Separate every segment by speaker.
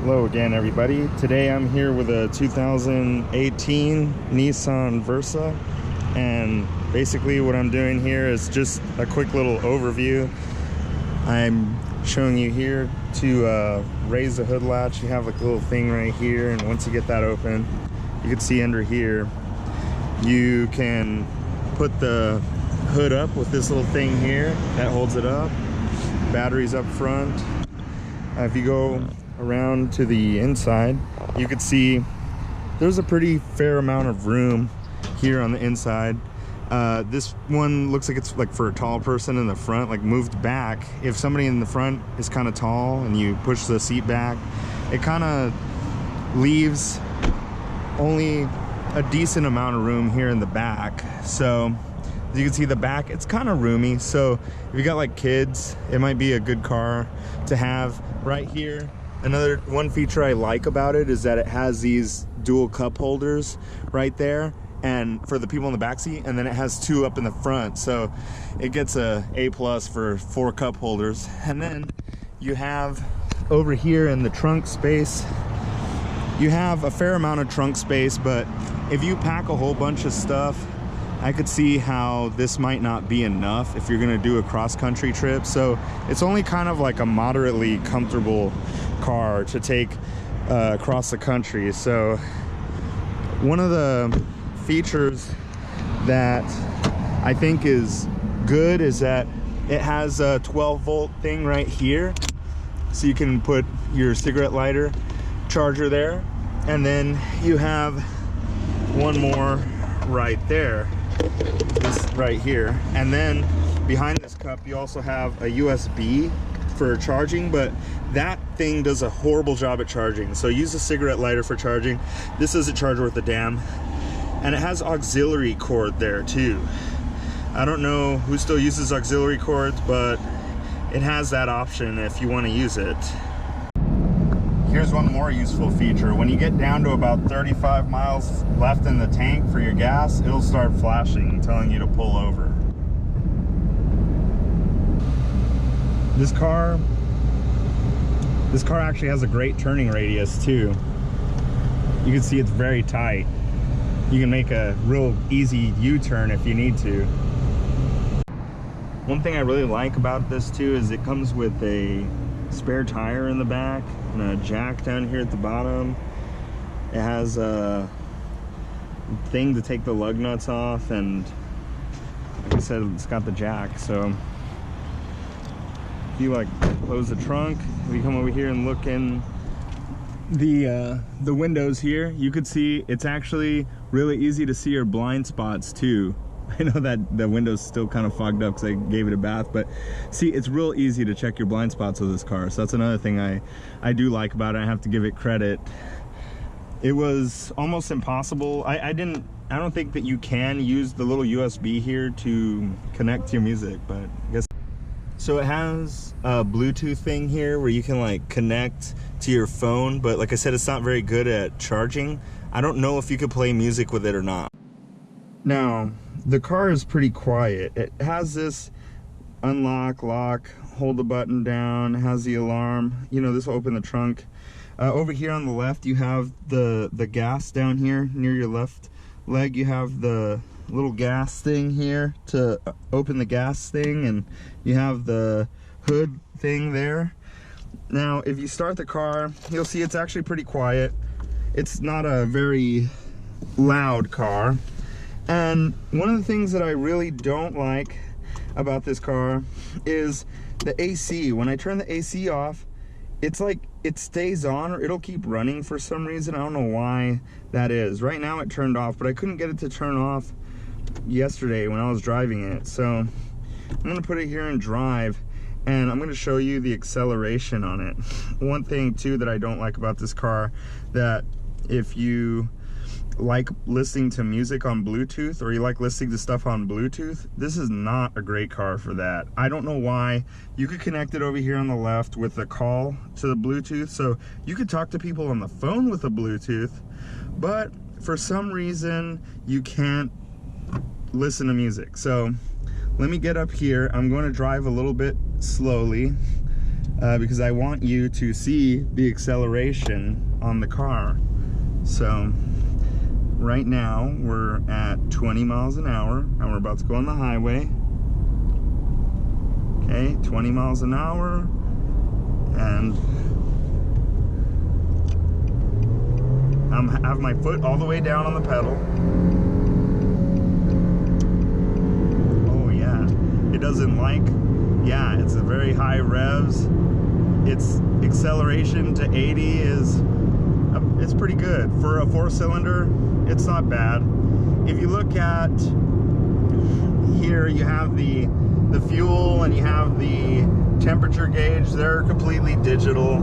Speaker 1: Hello again, everybody. Today I'm here with a 2018 Nissan Versa, and basically what I'm doing here is just a quick little overview. I'm showing you here to raise the hood latch. You have like a little thing right here, and once you get that open, you can see under here you can put the hood up with this little thing here that holds it up. Batteries up front. If you go around to the inside, you can see there's a pretty fair amount of room here on the inside. This one looks like it's like for a tall person in the front, like moved back. If somebody in the front is kind of tall and you push the seat back, it kind of leaves only a decent amount of room here in the back. So as you can see, the back, it's kind of roomy. So if you got like kids, it might be a good car to have. Right here, another one feature I like about it is that it has these dual cup holders right there, and for the people in the back seat, and then it has two up in the front, so it gets a A+ for 4 cup holders. And then you have over here in the trunk space, you have a fair amount of trunk space, but if you pack a whole bunch of stuff, I could see how this might not be enough if you're gonna do a cross-country trip. So it's only kind of like a moderately comfortable car to take across the country. So one of the features that I think is good is that it has a 12-volt thing right here, so you can put your cigarette lighter charger there, and then you have one more right there, this right here, and then behind this cup you also have a USB for charging, but that thing does a horrible job at charging. So use a cigarette lighter for charging. This doesn't charge worth a damn, and it has auxiliary cord there too. I don't know who still uses auxiliary cords, but it has that option if you want to use it. Here's one more useful feature. When you get down to about 35 miles left in the tank for your gas, it'll start flashing, telling you to pull over. This car actually has a great turning radius too. You can see it's very tight. You can make a real easy U-turn if you need to. One thing I really like about this too is it comes with a spare tire in the back and a jack down here at the bottom. It has a thing to take the lug nuts off, and like I said, it's got the jack. So if you like close the trunk, if you come over here and look in the windows here, you could see it's actually really easy to see your blind spots too. I know that the window's still kind of fogged up because I gave it a bath, but see, it's real easy to check your blind spots with this car. So that's another thing I do like about it. I have to give it credit. It was almost impossible. I don't think that you can use the little USB here to connect to your music, but I guess. So it has a Bluetooth thing here where you can like connect to your phone, but like I said, it's not very good at charging. I don't know if you could play music with it or not. Now, the car is pretty quiet. It has this unlock, lock, hold the button down, has the alarm. You know, this will open the trunk. Over here on the left, you have the gas down here near your left leg. You have the little gas thing here to open the gas thing, and you have the hood thing there. Now, if you start the car, you'll see it's actually pretty quiet. It's not a very loud car. And one of the things that I really don't like about this car is the AC. When I turn the AC off, it's like it stays on, or it'll keep running for some reason. I don't know why that is. Right now it turned off, but I couldn't get it to turn off yesterday when I was driving it. So I'm gonna put it here in drive, and I'm gonna show you the acceleration on it. One thing too that I don't like about this car, that if you like listening to music on Bluetooth, or you like listening to stuff on Bluetooth, this is not a great car for that. I don't know why. You could connect it over here on the left with a call to the Bluetooth, so you could talk to people on the phone with a Bluetooth, but for some reason you can't listen to music. So let me get up here. I'm going to drive a little bit slowly, because I want you to see the acceleration on the car. So right now we're at 20 miles an hour and we're about to go on the highway. Okay, 20 miles an hour, and I have my foot all the way down on the pedal. Oh yeah, it doesn't like, yeah, it's a very high revs. Its acceleration to 80 is, it's pretty good. For a 4-cylinder, it's not bad. If you look at here, you have the fuel and you have the temperature gauge. They're completely digital,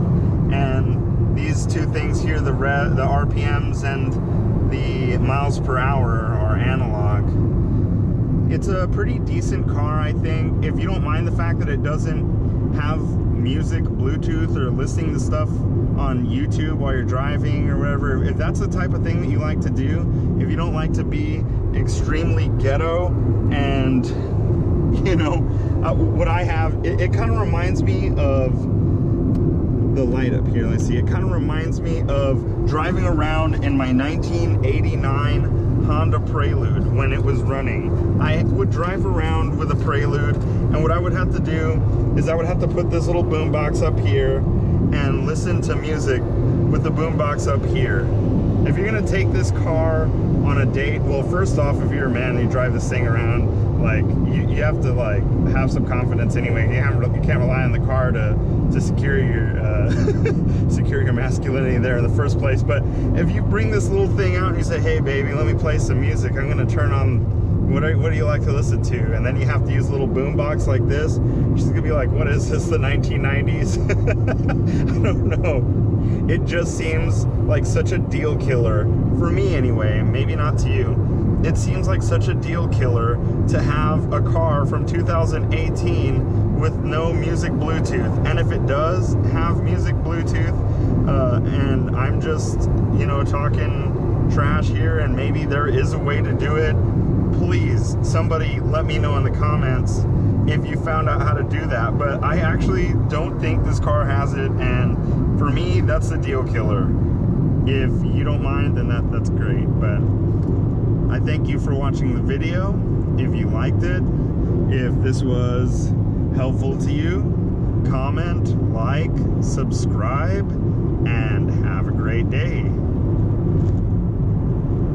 Speaker 1: and these two things here, the RPMs and the miles per hour, are analog. It's a pretty decent car, I think, if you don't mind the fact that it doesn't have music, Bluetooth, or listening to stuff on YouTube while you're driving or whatever. If that's the type of thing that you like to do, if you don't like to be extremely ghetto, and you know, what I have, it kind of reminds me of the light up here. Let's see, it kind of reminds me of driving around in my 1989 Honda Prelude when it was running. I would drive around with a Prelude, and what I would have to do is I would have to put this little boombox up here and listen to music with the boombox up here. If you're gonna take this car on a date, well, first off, if you're a man and you drive this thing around, like, you have to like have some confidence anyway. You can't rely on the car to secure your secure your masculinity there in the first place. But if you bring this little thing out and you say, hey baby, let me play some music, I'm gonna turn on what do you like to listen to, and then you have to use a little boombox like this, she's gonna be like, what is this, the 1990s? I don't know. It just seems like such a deal killer for me anyway, maybe not to you. It seems like such a deal killer to have a car from 2018 with no music Bluetooth. And if it does have music Bluetooth, and I'm just, you know, talking trash here, and maybe there is a way to do it, please, somebody let me know in the comments if you found out how to do that. But I actually don't think this car has it, and for me, that's the deal killer. If you don't mind, then that's great. But I thank you for watching the video. If you liked it, if this was helpful to you, comment, like, subscribe, and have a great day.